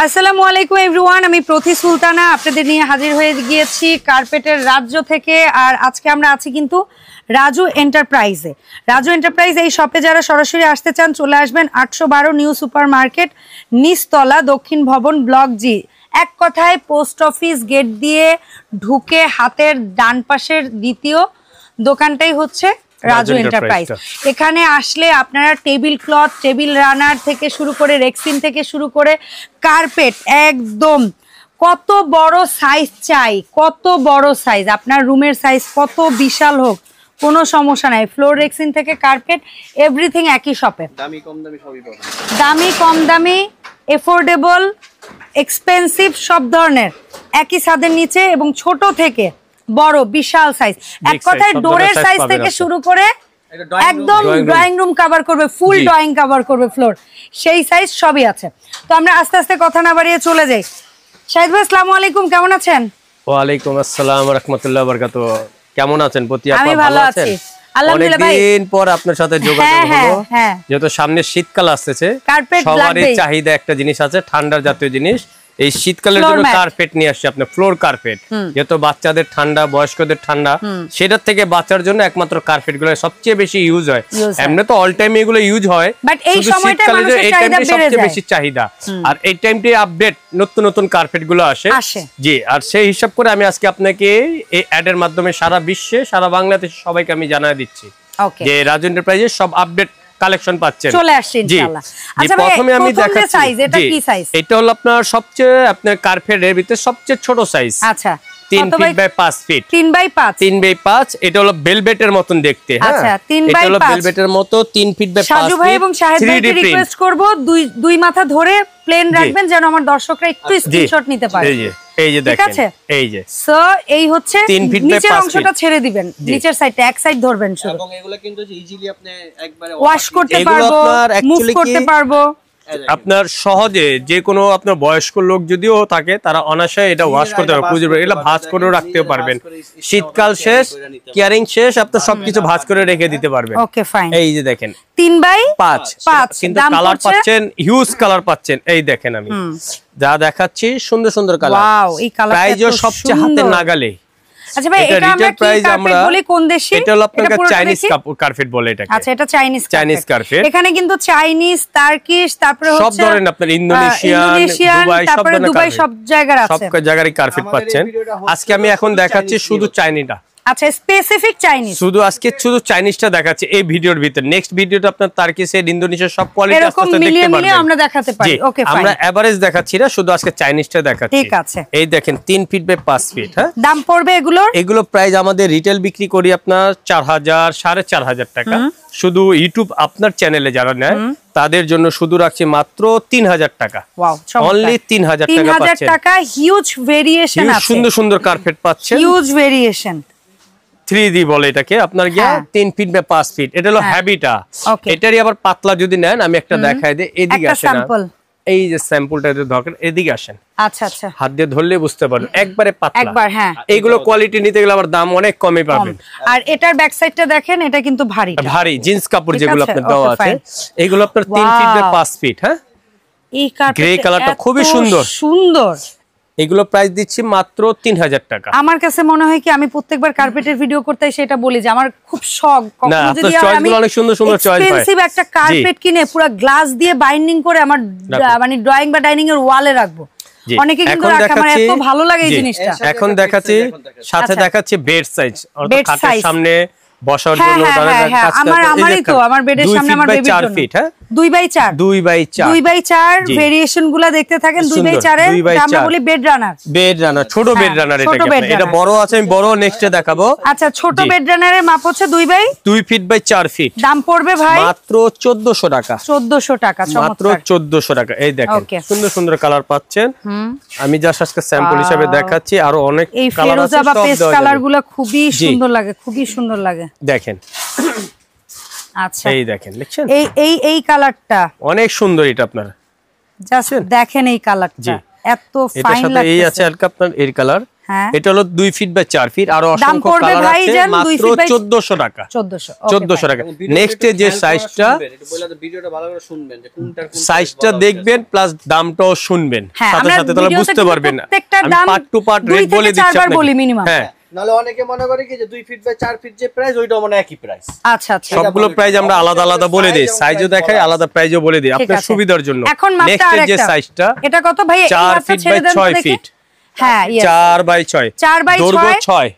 আসসালামু আলাইকুম এভরিওয়ান, আমি প্রতি সুলতানা আপনাদের নিয়ে হাজির হয়ে গিয়েছি কার্পেটের রাজ্য থেকে। আর আজকে আমরা আছি কিন্তু রাজু এন্টারপ্রাইজে। রাজু এন্টারপ্রাইজ এই শপে যারা সরাসরি আসতে চান চলে আসবেন 812 নিউ সুপার মার্কেট, নিচতলা, দক্ষিণ ভবন, ব্লক জি। এক কথায় পোস্ট অফিস গেট দিয়ে ঢুকে হাতের ডান পাশের দ্বিতীয় দোকানটাই হচ্ছে রাজু এন্টারপ্রাইজ। এখানে আসলে আপনারা টেবিল ক্লথ, টেবিল রানার থেকে শুরু করে রেক্সিন থেকে শুরু করে কার্পেট একদম কত বড় সাইজ চাই, কত বড় সাইজ, আপনার রুমের সাইজ কত বিশাল হোক কোনো সমস্যা নাই। ফ্লোর রেক্সিন থেকে কার্পেট এভরিথিং একই শপে। দামি কম দামি সবই পাবেন, দামি কম দামি, এফোর্ডেবল, এক্সপেন্সিভ সব ধরনের একই ছাদের নিচে এবং ছোট থেকে বড় বিশাল সাইজ। এক কথায় ডোরের সাইজ থেকে শুরু করে একদম ড্রয়িং রুম কভার করবে, ফুল ড্রয়িং কভার করবে ফ্লোর, সেই সাইজ সবই আছে। তো আমরা আস্তে আস্তে কথা না বাড়িয়ে চলে যাই। শাহিদ ভাই আসসালামু আলাইকুম, কেমন আছেন? ওয়ালাইকুম আসসালাম ওয়া রাহমাতুল্লাহি ওয়া বারাকাতুহু। কেমন আছেন প্রতি আপা? আমি ভালো আছি আলহামদুলিল্লাহ ভাই। অনেকদিন পর আপনার সাথে যোগাযোগ হলো, যেহেতু সামনে শীতকাল আসছে, সবারই চাহিদা একটা জিনিস আছে, ঠান্ডার জাতীয় জিনিস। এই শীতকালের জন্য কার্পেট নিয়ে আসছে আপনার, ফ্লোর কার্পেট। যেহেতু বাচ্চাদের ঠান্ডা, বয়স্কদের ঠান্ডা, সেটার থেকে বাঁচার জন্য একমাত্র কার্পেট গুলো সবচেয়ে বেশি ইউজ হয়। এমনি তো অল টাইম এগুলো ইউজ হয়, বাট এই সময়টা এই টাইমটা সবচেয়ে বেশি চাহিদা। আর এই টাইমটি আপডেট নতুন নতুন কার্পেট গুলো আসে জি। আর সেই হিসাব করে আমি আজকে আপনাকে এই অ্যাড এর মাধ্যমে সারা বিশ্বে, সারা বাংলাদেশে সবাইকে আমি জানাই দিচ্ছি যে রাজু এন্টারপ্রাইজের সব আপডেট কালেকশন পাচ্ছেন, চলে আসছে ইনশাআল্লাহ। আচ্ছা ভাই, প্রথমে আমি দেখাচ্ছি সাইজ, এটা কি সাইজ? এটা হলো আপনার সবচেয়ে আপনার কার্পেটের ভিতরে সবচেয়ে ছোট সাইজ। আচ্ছা, 3 ফিট বাই 5 ফিট। 3 বাই 5 এটা হলো ভেলভেটের মতন দেখতে। হ্যাঁ আচ্ছা, 3 বাই 5 এটা হলো ভেলভেটের মতো 3 ফিট বাই 5 ফিট। সাজু ভাই এবং শাহেদ ভাইকে রিকোয়েস্ট করব দুই মাথা ধরে প্লেন রাখবেন যেন আমার দর্শকরা একটু স্ক্রিনশট নিতে পারে। এই যে দেখেন, এই যে সো এই হচ্ছে নিচের অংশটা ছেড়ে দিবেন, নিচের সাইডটা এক সাইড ধরবেন শুধু, এবং এগুলো কিন্তু ইজিলি আপনি একবারে ওয়াশ করতে পারবো, মুভ করতে পারবো। আপনার সহজে যে কোনো আপনার বয়স্ক লোক যদিও থাকে তারা অনায়াসে এটা ওয়াশ করতে পারবে, এটা ভাঁজ করে রাখতেও পারবেন। শীতকাল শেষ, কেয়ারিং শেষ, আপনি সবকিছু ভাঁজ করে রেখে দিতে পারবেন। Okay fine. এই যে দেখেন 3 বাই 5 কিন্তু কালার পাচ্ছেন, হিউজ কালার পাচ্ছেন। এই দেখেন আমি যা দেখাচ্ছি সুন্দর সুন্দর কালার। ওয়াও, এই কালারটা প্রাইসও সবচেয়ে হাতে নাগালে। আচ্ছা ভাই, এটা আমরা কি কার্পেট বলি কোন দেশি? এটা হলো আপনার চাইনিজ কার্পেট বলে এটাকে। আচ্ছা, এটা চাইনিজ কার্পেট। এখানে কিন্তু চাইনিজ, টার্কিশ, তারপরে হচ্ছে সব ধরনের আপনার ইন্দোনেশিয়ান, তারপরে দুবাই, সব জায়গার আছে, সব জায়গারই কার্পেট পাচ্ছেন। আজকে আমি এখন দেখাচ্ছি শুধু চাইনিটা। আচ্ছা, স্পেসিফিক চাইনিজ, শুধু আজকে শুধু চাইনিজটা দেখাচ্ছি এই ভিডিওর ভিতর। নেক্সট ভিডিওতে আপনার টার্কিশের, ইন্দোনেশিয়ার সব কোয়ালিটি আস্তে আস্তে দেখতে পারবেন, আমরা দেখাতে পারি। Okay fine. আমরা এভারেজ দেখাচ্ছি না, শুধু আজকে চাইনিজটা দেখাচ্ছি। ঠিক আছে। এই দেখেন 3 ফিট বাই 5 ফিট। হ্যাঁ, দাম পড়বে এগুলো প্রাইস আমাদের রিটেল বিক্রি করি আপনার 4000 4500 টাকা। শুধু ইউটিউব আপনার চ্যানেলে যারা নেয় তাদের জন্য শুধু রাখছি মাত্র 3000 টাকা। ওয়াও, অনলি 3000 টাকা পাচ্ছেন। 3000 টাকা হিউজ ভেরিয়েশন আছে, সুন্দর সুন্দর কার্পেট পাচ্ছেন, হিউজ ভেরিয়েশন। 3D বলে এটাকে আপনার গিয়া 3 ফিট বাই 5 ফিট। এটা হলো হ্যাবিটা। এটারই আবার পাতলা যদি নেন, আমি একটা দেখাই দিই। এদিকে আসেন, এই যে স্যাম্পলটা যদি ধরেন, এদিকে আসেন। আচ্ছা আচ্ছা, হাত দিয়ে ধরলে বুঝতে পারবেন একবারে পাতলা একবার। হ্যাঁ, এইগুলো কোয়ালিটি নিতে গেলে আবার দাম অনেক কমই পাবেন। আর এটার ব্যাক সাইডটা দেখেন, এটা কিন্তু ভারী ভারী জিন্স কাপড় যেগুলো আপনার দেওয়া আছে, এগুলো আপনার 3 ফিট বাই 5 ফিট। হ্যাঁ, এই গ্রে কালারটা খুবই সুন্দর সুন্দর। এগুলো প্রাইস দিচ্ছি মাত্র 3000 টাকা। আমার কাছে মনে হয় কি, আমি প্রত্যেকবার কার্পেটের ভিডিও করতে সেটা বলি যে আমার খুব শখ, কখনো যদি আমি অনেক সুন্দর সুন্দর চয়েস পাই, এক্সপেন্সিভ একটা কার্পেট কিনে পুরো গ্লাস দিয়ে বাইন্ডিং করে আমার মানে ড্রয়িং বা ডাইনিং এর ওয়ালে রাখবো। অনেকে কিন্তু রাখে, আমার এত ভালো লাগে এই জিনিসটা। এখন দেখাচ্ছি, সাথে দেখাচ্ছি বেড সাইজ, অর্থাৎ খাটের সামনে বসার জন্য। আমারই তো, আমার বেডের সামনে আমার বেবির জন্য 2 বাই 4 ভেরিয়েশন গুলা দেখতে থাকেন। 2 বাই 4 এর আমরা বলি বেড রানার। ছোট বেড রানার, এটা বড় আছে, আমি বড় নেক্সটে দেখাবো। আচ্ছা, ছোট বেড রানারের মাপ হচ্ছে 2 ফিট বাই 4 ফিট। দাম পড়বে ভাই মাত্র 1400 টাকা। 1400 টাকা, মাত্র 1400 টাকা। এই দেখেন সুন্দর সুন্দর কালার পাচ্ছেন। আমি জাস্ট আজকে স্যাম্পল হিসেবে দেখাচ্ছি, আরো অনেক কালার আছে। সব পেস্ট কালার গুলো খুবই সুন্দর লাগে, খুবই সুন্দর লাগে। দেখেন, আচ্ছা এই দেখেন, দেখছেন এই কালারটা অনেক সুন্দর। এটা আপনারা জাস্ট দেখেন এই কালারটা এত ফাইন লাগছে। এই আছে হালকা আপনার এর কালার, এটা হলো 2 ফিট বাই 4 ফিট, আর অসংখ্য কালার আছে, মাত্র 1400 টাকা। 1400 টাকা। নেক্সট যে সাইজটা, ভিডিওটা ভালো করে শুনবেন যে কোনটা সাইজটা দেখবেন, প্লাস দামটাও শুনবেন সাথে সাথে, তাহলে বুঝতে পারবেন। আমি পার্ট টু পার্ট রেট বলে দিচ্ছি আপনাকে। হ্যাঁ, নালে অনেকে মনে করে কি যে 2 ফিট বাই 4 ফিট যে প্রাইস ওইটাও মানে একই প্রাইস। আচ্ছা আচ্ছা, সবগুলো প্রাইস আমরা আলাদা আলাদা বলে দেই, সাইজও দেখাই, আলাদা প্রাইসও বলে দেই আপনার সুবিধার জন্য। নেক্সট যে সাইজটা, এটা কত ভাই? 4 ফিট বাই 6 ফিট। হ্যাঁ, 4 বাই 6, দৈর্ঘ্য 6,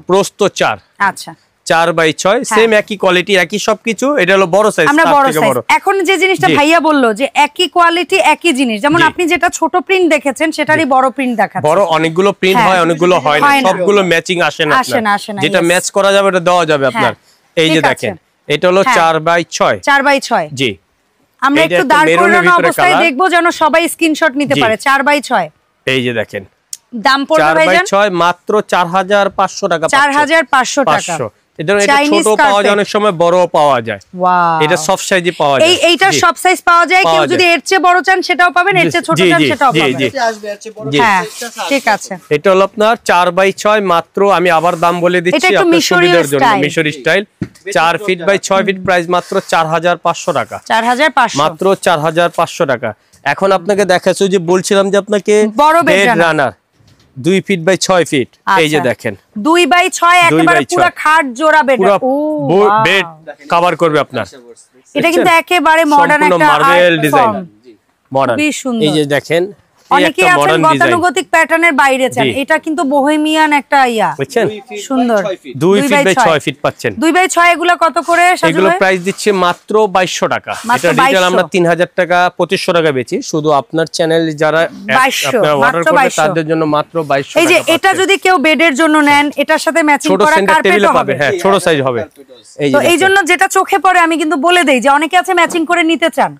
প্রস্থ 4। আচ্ছা, 4 বাই 6, সেম একই কোয়ালিটি, একই সবকিছু। এটা হলো বড় সাইজ, আমরা বড় সাইজ। এখন যে জিনিসটা ভাইয়া বললো যে একই কোয়ালিটি একই জিনিস, যেমন আপনি যেটা ছোট প্রিন্ট দেখেছেন সেটারই বড় প্রিন্ট দেখাচ্ছেন। বড় অনেকগুলো প্রিন্ট হয়, অনেকগুলো হয় না, সবগুলো ম্যাচিং আসে না। যেটা ম্যাচ করা যাবে এটা দেওয়া যাবে আপনার। এই যে দেখেন, এটা হলো 4 বাই 6। 4 বাই 6, জি। আমরা একটু দাঁড় করানো অবস্থায় দেখবো যেন সবাই স্ক্রিনশট নিতে পারে। 4 বাই 6, এই যে দেখেন, দাম পড়বে ভাইজান 4 বাই 6 মাত্র 4500 টাকা। 4500 টাকা। এটা ছোট পাওয়া যায়, অনেক সময় বড়ও পাওয়া যায়। এটা সব সাইজই পাওয়া যায়। এইটা সব সাইজ পাওয়া যায়, কেউ যদি এর চেয়ে বড় চান সেটাও পাবেন, এর চেয়ে ছোট চান সেটাও পাবেন। হ্যাঁ, ঠিক আছে। এটা হলো আপনার 4 বাই 6 মাত্র, আমি আবার দাম বলে দিচ্ছি আপনাদের সুবিধার জন্য, মিশরি style. 4 feet by 6 feet, price মাত্র 4500 টাকা। 4500, মাত্র 4500 টাকা। এখন আপনাকে দেখাচ্ছি যে বলছিলাম যে আপনাকে bed runner 2 feet by 6 feet. এই যে দেখেন, 2 বাই 6 একেবারে পুরো খাট জোড়া বেড, বেড কভার করবে আপনার। এটা কিন্তু একেবারে মডার্ন একটা মার্বেল ডিজাইন, মডার্ন। এই যে দেখেন, অনেকে আছেন গতানুগতিক প্যাটার্নের বাইরে চান, এটা কিন্তু বোহেমিয়ান একটা ইয়া, বুঝছেন? সুন্দর। 2 ফিট বাই 6 ফিট পাচ্ছেন। 2 বাই 6 এগুলো কত করে? এগুলো প্রাইস দিচ্ছে মাত্র 2200 টাকা। এটা রিটেল আমরা 3000 টাকা 2500 টাকা বেচি। শুধু আপনার চ্যানেল যারা আপনারা অর্ডার করবে তাদের জন্য মাত্র 2200 টাকা। এই যে এটা যদি কেউ বেডের জন্য নেন, এটার সাথে ম্যাচিং করা কার্পেট হবে। হ্যাঁ, ছোট সাইজ হবে। এই যে, তো এই জন্য যেটা চোখে পড়ে আমি কিন্তু বলে দেই যে অনেকে আছে ম্যাচিং করে নিতে চান,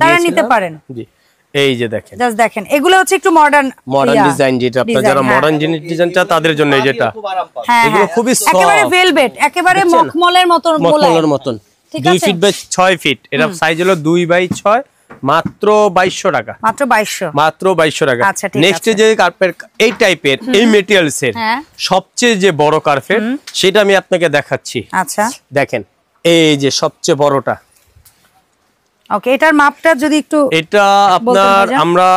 তারা নিতে পারেন। জি, এই যে দেখেন, জাস্ট দেখেন, এগুলো হচ্ছে একটু মডার্ন ডিজাইন, যেটা আপনারা যারা মডার্ন ডিজাইন চান তাদের জন্য। এই যেটা, এগুলো খুবই সফট, একেবারে ভেলভেট, একেবারে মখমলের মতন, মখমলের মতন। 2 ফিট বাই 6 ফিট, এটা সাইজ হলো 2 বাই 6, মাত্র 2200 টাকা। মাত্র 2200, মাত্র 2200 টাকা। নেক্সট যে কার্পেট এই টাইপের, এই মেটেরিয়ালস এর সবচেয়ে যে বড় কার্পেট, সেটা আমি আপনাকে দেখাচ্ছি। আচ্ছা, দেখেন, এই যে সবচেয়ে বড়টা। ওকে, এটার মাপটা যদি একটু, এটা আপনার আমরা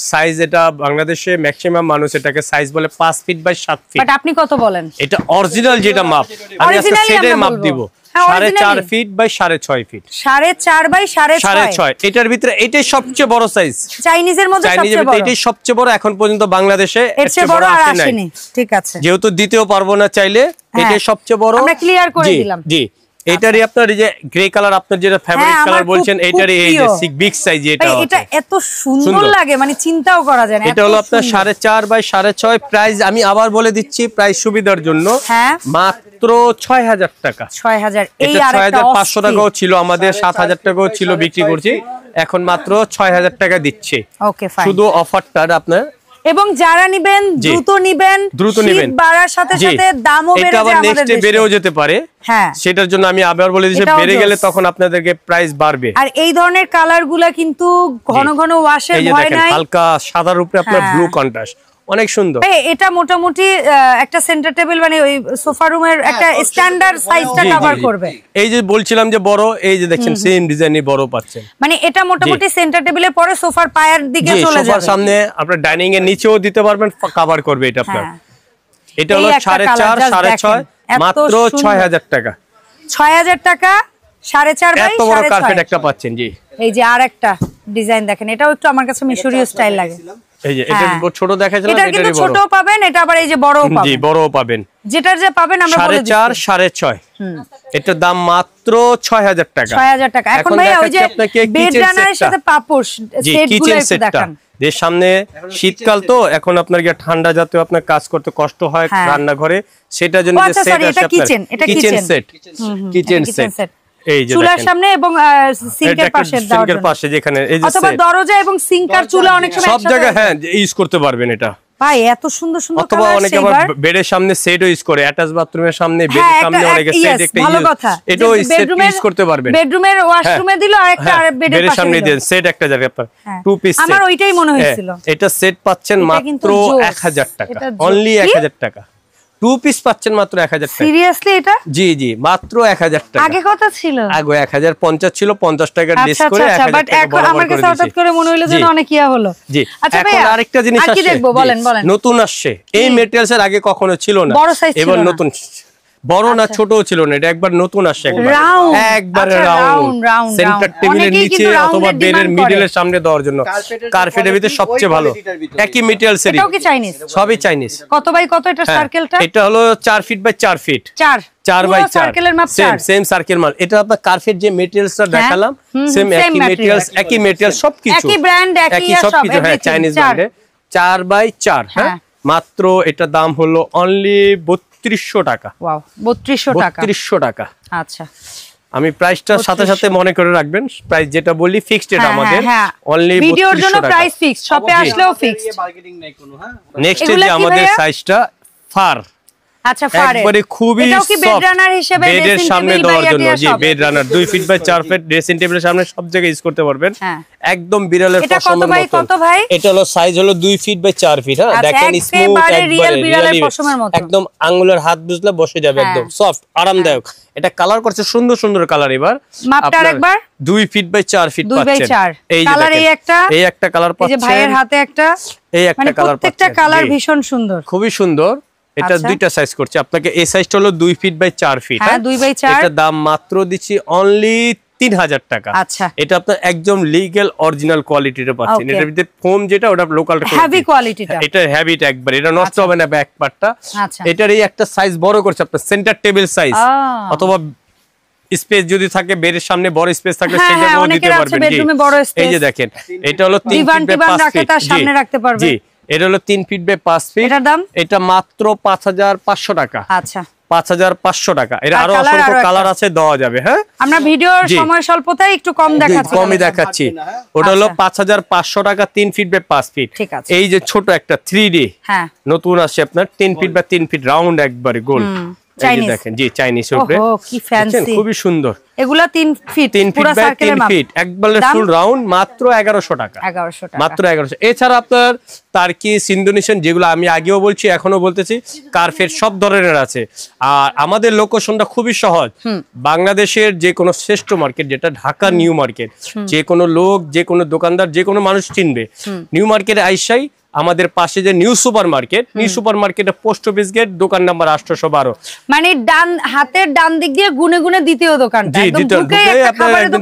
সাইজ, এটা বাংলাদেশে ম্যাক্সিমাম মানুষ এটাকে সাইজ বলে 5 ফিট বাই 7 ফিট। বাট আপনি কত বলেন? এটা অরিজিনাল যেটা মাপ, আমি আজকে সেটের মাপ দিব। 4.5 ফিট বাই 6.5 ফিট। 4.5 বাই 6.5। এটার ভিতরে এটাই সবচেয়ে বড় সাইজ, চাইনিজের মধ্যে সবচেয়ে বড়। এটাই সবচেয়ে বড় এখন পর্যন্ত বাংলাদেশে, এর চেয়ে বড় আর আসেনি। ঠিক আছে, যেহেতু দিতেও পারবো না চাইলে, এটাই সবচেয়ে বড়। আমরা ক্লিয়ার করে দিলাম। জি, এটারই আপনার এই যে গ্রে কালার, আপনার যেটা ফেভারিট কালার বলছেন, এটারই এই যে বিগ সাইজ। এটা এত সুন্দর লাগে, মানে চিন্তাও করা যায় না। এটা হলো আপনার 4.5 বাই 6.5। প্রাইস আমি আবার বলে দিচ্ছি, প্রাইস সুবিধার জন্য, মাত্র 6000 টাকা। 6000। এই আর 6500 টাকাও ছিল আমাদের, 7000 টাকাও ছিল, বিক্রি করছি। এখন মাত্র 6000 টাকা দিচ্ছে। ওকে, ফাইন। শুধু অফারটা আপনার, এবং যারা নিবেন দ্রুত নিবেন, দ্রুত নিবেন, বাড়ার সাথে সাথে দামও বেড়ে যাবে, আমাদের নেক্সটে বেড়েও যেতে পারে। হ্যাঁ, সেটার জন্য আমি আবার বলে দিচ্ছি, বেড়ে গেলে তখন আপনাদেরকে প্রাইস বাড়বে। আর এই ধরনের কালারগুলা কিন্তু ঘন ঘন ওয়াশের ভয় নাই, হালকা সাদার উপরে আপনার ব্লু কন্ট্রাস্ট, অনেক সুন্দর। এটা মোটামুটি একটা সেন্টার টেবিল, মানে ওই সোফা রুমের একটা স্ট্যান্ডার্ড সাইজটা কভার করবে। এই যে বলছিলাম যে বড়, এই যে দেখছেন সেম ডিজাইনই বড় পাচ্ছেন, মানে এটা মোটামুটি সেন্টার টেবিলের পরে সোফার পায়ের দিকে চলে যাবে, সোফার সামনে আপনার ডাইনিং এর নিচেও দিতে পারবেন, কভার করবে এটা আপনার। এটা হলো 4.5 6.5, মাত্র 6000 টাকা। 6000 টাকা, 4.5 বাই 6.5। এত বড় কার্পেট একটা পাচ্ছেন। জি, এই যে আরেকটা ডিজাইন দেখেন, এটাও একটু আমার কাছে মিশরীয় স্টাইল লাগে। এই যে এটা ছোট দেখাইছিলাম, এটা কিন্তু ছোটও পাবেন, এটা আবার এই যে বড়ও পাবেন। জি, বড়ও পাবেন। যেটার যে পাবেন আমরা বলে দিচ্ছি 4.5 6.5। এটার দাম মাত্র 6000 টাকা। 6000 টাকা। এখন ভাই ওই যে বেড রানারের সাথে পাপোশ সেটগুলো একটু দেখান। এর সামনে শীতকাল তো, এখন আপনার কি ঠান্ডা জাতীয় আপনার কাজ করতে কষ্ট হয় রান্নাঘরে, সেটার জন্য যে সেট আছে, এটা কিচেন সেট, কিচেন সেট। এই যে চুলার সামনে এবং সিঙ্কের পাশে, সিঙ্কের পাশে যেখানে এই যে অথবা দরজা এবং সিঙ্ক আর চুলা অনেক সময় সব জায়গায় হ্যাঁ ইউজ করতে পারবেন। এটা ভাই এত সুন্দর সুন্দর অথবা অনেকে আবার বেডের সামনে সেটও ইউজ করে, অ্যাটাচ বাথরুমের সামনে বেডের সামনে অনেকে সেট একটা ভালো কথা, এটাও সেট ইউজ করতে পারবেন। বেডরুমের ওয়াশরুমে দিল আর একটা বেডের সামনে দেন সেট একটা জায়গা আপনার টু পিস সেট। আমার ওইটাই মনে হয়েছিল। এটা সেট পাচ্ছেন মাত্র 1000 টাকা, অনলি 1000 টাকা। টু পিস পাচ্ছেন মাত্র 1000 টাকা। সিরিয়াসলি এটা? জি জি, মাত্র 1000 টাকা। আগে কত ছিল? আগে 1050 ছিল, 50 টাকা ডিস করে 1000 টাকা বরাবর আমার কাছে হঠাৎ করে মনে হলো যে অনেক ইয়া হলো। জি, আচ্ছা ভাই এখন আরেকটা জিনিস আছে, কি দেখবো বলেন বলেন। নতুন আসছে, এই ম্যাটেরিয়ালস এর আগে কখনো ছিল না, এবার নতুন, বড় না ছোট ছিল না, এটা একবার নতুন আসছে, একবার রাউন্ড সেন্টার টেবিলের নিচে অথবা বেডের মিডলের সামনে দেওয়ার জন্য। কার্পেটের ভিতরে সবচেয়ে ভালো, একই মেটেরিয়ালস এর, এটাও কি চাইনিজ? সবই চাইনিজ। কত বাই কত এটা সার্কেলটা? এটা হলো 4 ফিট বাই 4 ফিট, 4 বাই 4 সার্কেলের মাপ 4, সেম সার্কেল মাল। এটা আপনার কার্পেট যে মেটেরিয়ালসটা দেখালাম সেম একই মেটেরিয়ালস সবকিছু একই ব্র্যান্ড একই সবকিছু, হ্যাঁ চাইনিজ ব্র্যান্ডে 4 বাই 4। হ্যাঁ মাত্র এটা দাম হলো অনলি 3200 টাকা। ওয়াও, 3200 টাকা, 3200 টাকা। আচ্ছা, আমি প্রাইসটা সাথে সাথে মনে করে রাখবেন, প্রাইস যেটা বলি ফিক্সড, এটা আমাদের অনলি ভিডিওর জন্য প্রাইস ফিক্সড, শপে আসলেও ফিক্সড, মার্কেটিং নাই কোনো। হ্যাঁ নেক্সট যে আমাদের সাইজটা ফার, আচ্ছা ফারে একবারে খুবই এটাও কি বেড রানার হিসেবে বেডের সামনে দেওয়ার জন্য। জি, bed runner 2 feet by 4 feet dressing টেবিলের সামনে সব জায়গায় ইউজ করতে পারবেন, একদম বিড়ালের পশমের মতো। কত ভাই? এটা হলো সাইজ হলো 2 ফিট বাই 4 ফিট। হ্যাঁ দেখেন স্মুথ, একবারে বিড়ালের পশমের মতো, একদম আঙ্গুলের হাত বুঝলে বসে যাবে, একদম সফট আরামদায়ক। এটা কালার করছে সুন্দর সুন্দর কালার। এবার মাপটা আরেকবার 2 ফিট বাই 4 ফিট পাচ্ছেন। এই যে কালার, এই একটা কালার পাচ্ছেন, এই যে ভাইয়ের হাতে একটা, এই একটা কালার পাচ্ছেন, প্রত্যেকটা কালার ভীষণ সুন্দর, খুবই সুন্দর। এটা দুইটা সাইজ করছে আপনাকে, এই সাইজটা হলো 2 ফিট বাই 4 ফিট। হ্যাঁ 2 বাই 4। এটা দাম মাত্র দিচ্ছি অনলি 3000 টাকা। আচ্ছা, এটা আপনার একদম লিগ্যাল অরিজিনাল কোয়ালিটিটা পাচ্ছেন। এটার ভিতরে ফোম যেটা ওটা লোকাল হেভি কোয়ালিটিটা, এটা হেভিটা একবার, এটা নষ্ট হবে না ব্যাক পার্টটা। এটার এই একটা সাইজ বড় করছে আপনার, সেন্টার টেবিল সাইজ অথবা স্পেস যদি থাকে বেডের সামনে বড় স্পেস থাকে সেটাও দিতে পারবেন। এই যে দেখেন এটা হলো 3 ফিট বাই 5 ফিট, সামনে রাখতে পারবেন। জি, এটা হলো 3 ফিট বাই 5 ফিট। এটার দাম? এটা মাত্র 5500 টাকা। আচ্ছা, 5500 টাকা। এর আরো অসংখ্য কালার আছে, দেওয়া যাবে। হ্যাঁ আমরা ভিডিওর সময় স্বল্পতায় একটু কম দেখাচ্ছি, কমই দেখাচ্ছি। ওটা হলো 5500 টাকা 3 ফিট বাই 5 ফিট। এই যে ছোট একটা 3D নতুন আসছে আপনার 10 ফিট বাই 3 ফিট রাউন্ড একবারে গোল, দেখেন। জি, চাইনিজ উপরে, কি ফ্যান্সি, খুবই সুন্দর। এগুলা 3 ফিট পুরো সার্কেলের মাপ, 3 ফিট একবারে ফুল রাউন্ড, মাত্র 1100 টাকা। 1100 টাকা, মাত্র 1100। এছাড়া আপনার টার্কিশ, ইন্দোনেশিয়ান, যেগুলো আমি আগেও বলছি এখনো বলতেছি, কার্পেট সব ধরনের আছে। আর আমাদের লোকেশনটা খুবই সহজ, বাংলাদেশের যে কোনো শ্রেষ্ঠ মার্কেট যেটা ঢাকা নিউ মার্কেট, যে কোনো লোক, যে কোনো দোকানদার, যে কোনো মানুষ চিনবে। নিউ মার্কেটে আইসাই আমাদের পাশে যে new super market, new super মার্কেটে পোস্ট অফিস গেট, দোকান নাম্বার 812, মানে ডান হাতের ডান দিক দিয়ে গুনে গুনে দ্বিতীয় দোকানটা,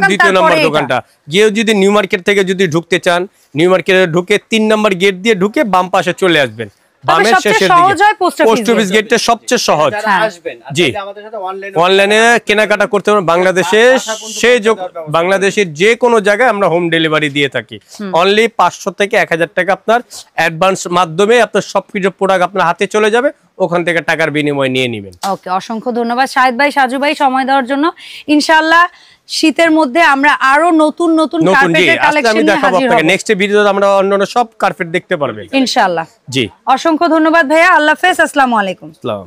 দ্বিতীয় নাম্বার দোকানটা। গিয়ে যদি নিউ মার্কেট থেকে যদি ঢুকতে চান, নিউ মার্কেটে ঢুকে 3 নাম্বার গেট দিয়ে ঢুকে বাম পাশে চলে আসবেন, বামের শেষের দিকে পোস্ট অফিস গেটটা সবচেয়ে সহজ। জি, অনলাইনে কেনাকাটা করতে পারবেন বাংলাদেশের যে কোনো জায়গায় আমরা হোম ডেলিভারি দিয়ে থাকি। অনলি 500 থেকে 1000 টাকা আপনার অ্যাডভান্স মাধ্যমে আপনার সবকিছু প্রোডাক্ট আপনার হাতে চলে যাবে, ওখান থেকে টাকার বিনিময় নিয়ে নেবেন। ওকে, অসংখ্য ধন্যবাদ শাহিদ ভাই, সাজু ভাই সময় দেওয়ার জন্য। ইনশাআল্লাহ শীতের মধ্যে আমরা আরো নতুন নতুন কার্পেটের কালেকশন নিয়ে হাজির হব। নেক্সট ভিডিওতে আমরা অন্যান্য সব কার্পেট দেখতে পারবেন ইনশাআল্লাহ। জি, অসংখ্য ধন্যবাদ ভাইয়া, আল্লাহ হাফেজ, আসসালামু আলাইকুম। আসসালাম।